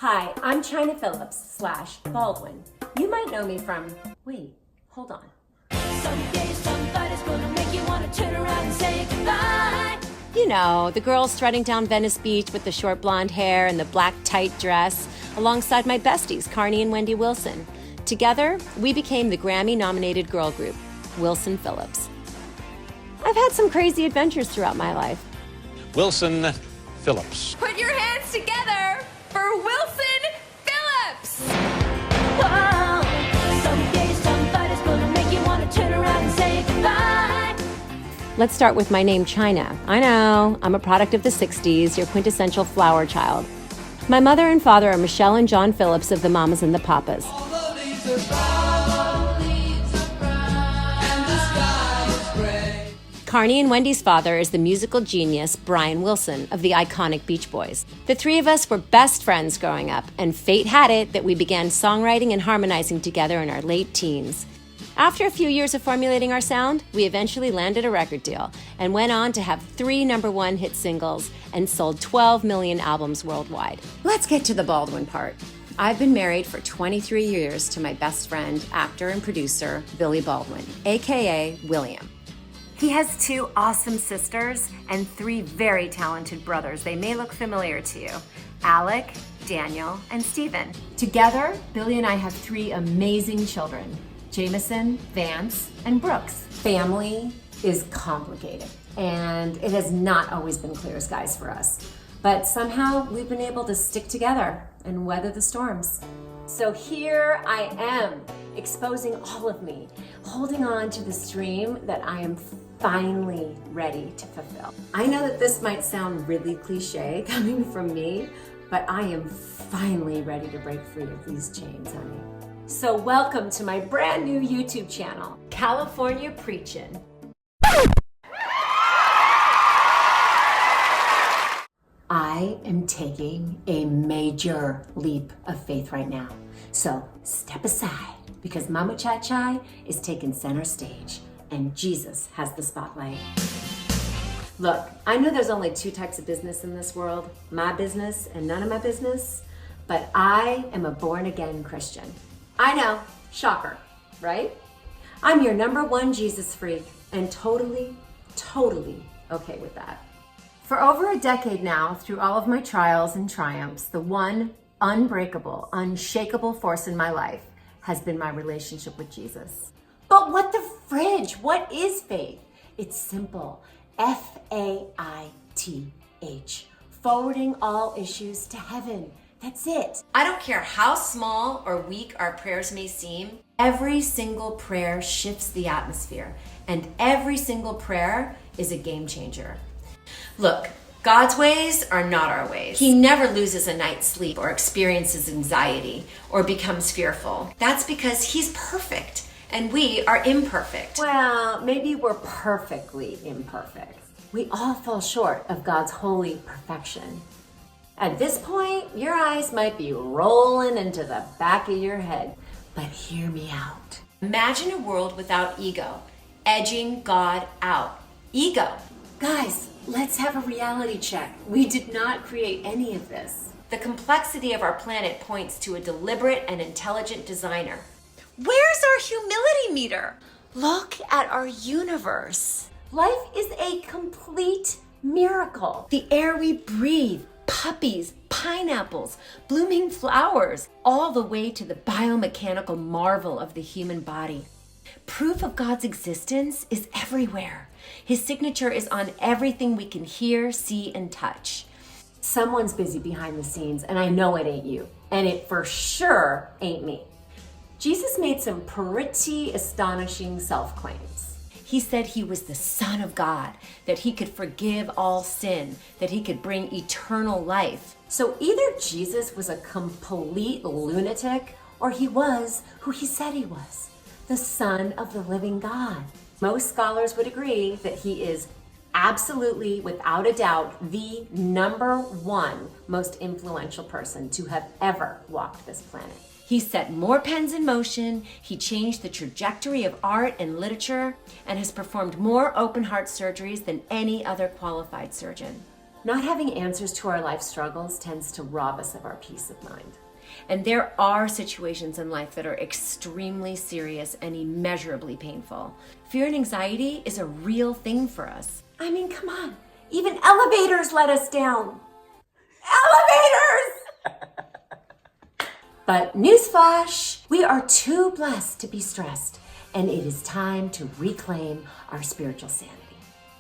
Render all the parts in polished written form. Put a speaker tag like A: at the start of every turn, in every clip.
A: Hi, I'm Chynna Phillips-Baldwin. You might know me from, wait, hold on.
B: Someday somebody's gonna make you wanna turn around and say goodbye.
C: You know, the girl strutting down Venice Beach with the short blonde hair and the black tight dress, alongside my besties, Carney and Wendy Wilson. Together, we became the Grammy-nominated girl group, Wilson Phillips. I've had some crazy adventures throughout my life.
D: Wilson Phillips.
B: Put your hands together for Wilson Phillips. Whoa. Someday somebody's gonna make you wanna turn around and say goodbye.
C: Let's start with my name, Chynna. I know, I'm a product of the 60s, your quintessential flower child. My mother and father are Michelle and John Phillips of the Mamas and the Papas. Carney and Wendy's father is the musical genius Brian Wilson of the iconic Beach Boys. The three of us were best friends growing up, and fate had it that we began songwriting and harmonizing together in our late teens. After a few years of formulating our sound, we eventually landed a record deal and went on to have 3 #1 hit singles and sold 12 million albums worldwide. Let's get to the Baldwin part. I've been married for 23 years to my best friend, actor and producer, Billy Baldwin, aka William. He has 2 awesome sisters and 3 very talented brothers. They may look familiar to you: Alec, Daniel, and Steven. Together, Billy and I have 3 amazing children: Jameson, Vance, and Brooks. Family is complicated, and it has not always been clear as skies for us. But somehow we've been able to stick together and weather the storms. So here I am, exposing all of me, holding on to this dream that I am finally ready to fulfill. I know that this might sound really cliche coming from me, but I am finally ready to break free of these chains, honey. So welcome to my brand new YouTube channel, California Preachin'. I am taking a major leap of faith right now. So step aside, because Mama Chai Chai is taking center stage and Jesus has the spotlight. Look, I know there's only 2 types of business in this world, my business and none of my business, but I am a born-again Christian. I know, shocker, right? I'm your #1 Jesus freak and totally okay with that. For over a decade now, through all of my trials and triumphs, the one unbreakable, unshakable force in my life has been my relationship with Jesus. But what the fridge? What is faith? It's simple. F-A-I-T-H. Forwarding all issues to heaven. That's it. I don't care how small or weak our prayers may seem, every single prayer shifts the atmosphere, and every single prayer is a game changer. Look, God's ways are not our ways. He never loses a night's sleep or experiences anxiety or becomes fearful. That's because He's perfect and we are imperfect. Well, maybe we're perfectly imperfect. We all fall short of God's holy perfection. At this point, your eyes might be rolling into the back of your head, but hear me out. Imagine a world without ego, edging God out. Ego. Guys, let's have a reality check. We did not create any of this. The complexity of our planet points to a deliberate and intelligent designer. Where's our humility meter? Look at our universe. Life is a complete miracle. The air we breathe, puppies, pineapples, blooming flowers, all the way to the biomechanical marvel of the human body. Proof of God's existence is everywhere. His signature is on everything we can hear, see, and touch. Someone's busy behind the scenes, and I know it ain't you. And it for sure ain't me. Jesus made some pretty astonishing self-claims. He said He was the Son of God, that He could forgive all sin, that He could bring eternal life. So either Jesus was a complete lunatic, or He was who He said He was, the Son of the living God. Most scholars would agree that He is absolutely, without a doubt, the #1 most influential person to have ever walked this planet. He set more pens in motion, he changed the trajectory of art and literature, and has performed more open heart surgeries than any other qualified surgeon.
A: Not having answers to our life struggles tends to rob us of our peace of mind.
C: And there are situations in life that are extremely serious and immeasurably painful. Fear and anxiety is a real thing for us.
A: I mean, come on. Even elevators let us down. Elevators! But newsflash, we are too blessed to be stressed, and it is time to reclaim our spiritual sanity.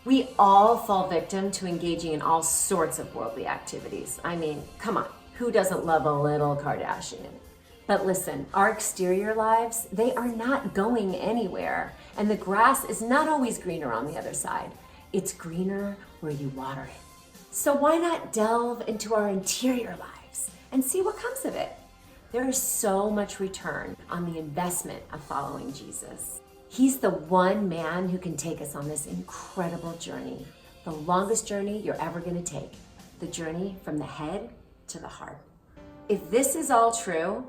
A: We all fall victim to engaging in all sorts of worldly activities. I mean, come on, who doesn't love a little Kardashian? But listen, our exterior lives, they are not going anywhere, and the grass is not always greener on the other side. It's greener where you water it. So why not delve into our interior lives and see what comes of it? There is so much return on the investment of following Jesus. He's the one man who can take us on this incredible journey, the longest journey you're ever going to take, the journey from the head to the heart. If this is all true,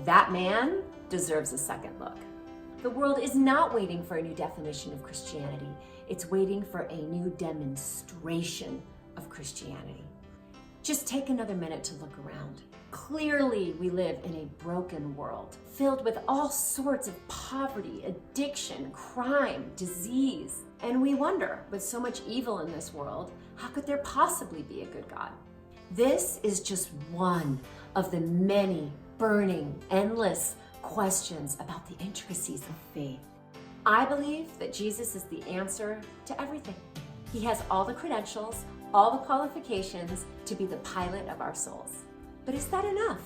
A: that man deserves a second look. The world is not waiting for a new definition of Christianity. It's waiting for a new demonstration of Christianity. Just take another minute to look around. Clearly, we live in a broken world filled with all sorts of poverty, addiction, crime, disease. And we wonder, with so much evil in this world, how could there possibly be a good God? This is just one of the many burning, endless questions about the intricacies of faith. I believe that Jesus is the answer to everything. He has all the credentials, all the qualifications to be the pilot of our souls. But is that enough?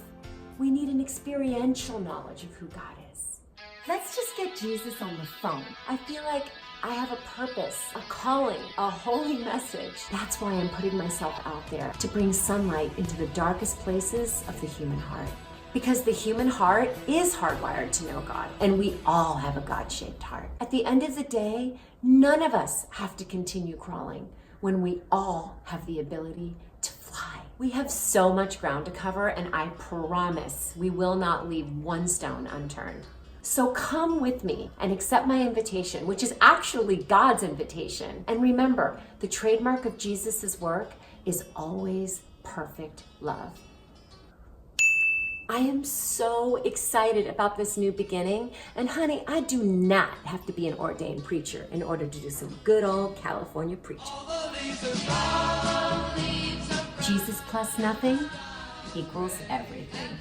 A: We need an experiential knowledge of who God is. Let's just get Jesus on the phone. I feel like I have a purpose, a calling, a holy message. That's why I'm putting myself out there to bring sunlight into the darkest places of the human heart. Because the human heart is hardwired to know God, and we all have a God-shaped heart. At the end of the day, none of us have to continue crawling when we all have the ability to fly. We have so much ground to cover, and I promise we will not leave one stone unturned. So come with me and accept my invitation, which is actually God's invitation. And remember, the trademark of Jesus' work is always perfect love. I am so excited about this new beginning. And honey, I do not have to be an ordained preacher in order to do some good old California preaching. Jesus plus nothing equals everything.